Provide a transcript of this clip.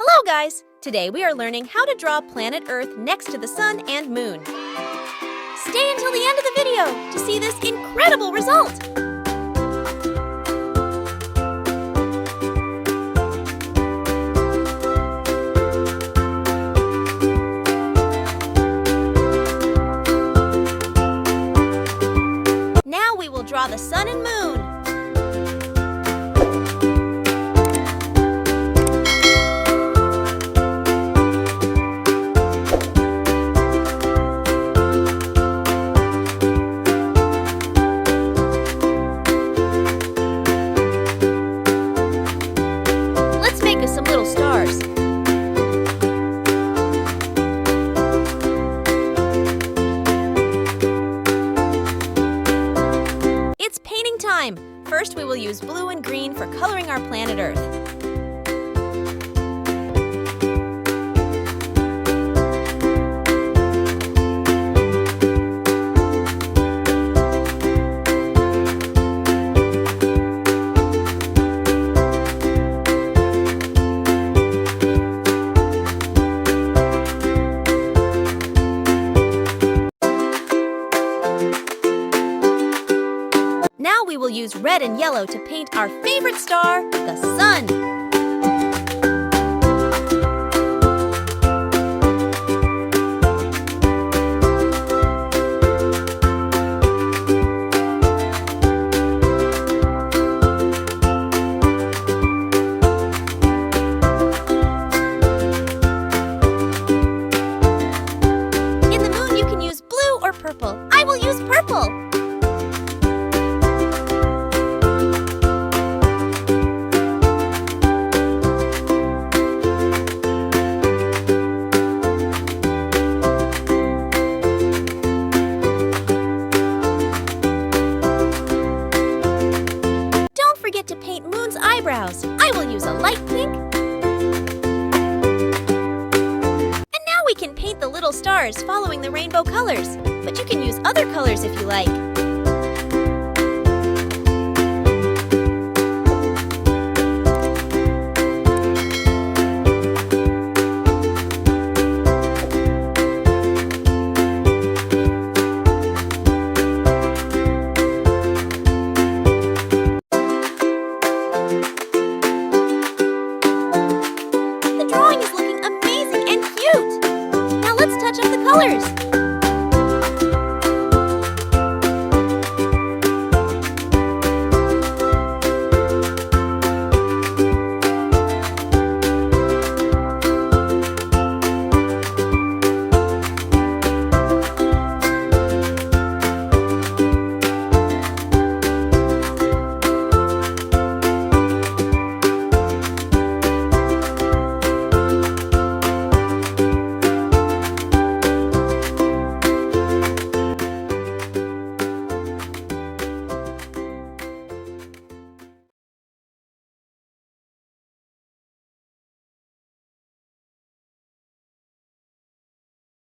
Hello guys! Today we are learning how to draw planet Earth next to the sun and moon. Stay until the end of the video to see this incredible result! Now we will draw the sun and moon. Some little stars. It's painting time! First, we will use blue and green for coloring our planet Earth. Now we will use red and yellow to paint our favorite star, the sun. In the moon, you can use blue or purple. I will use purple. To paint Moon's eyebrows, I will use a light pink. And now we can paint the little stars following the rainbow colors, but you can use other colors if you like. Touch up the colors.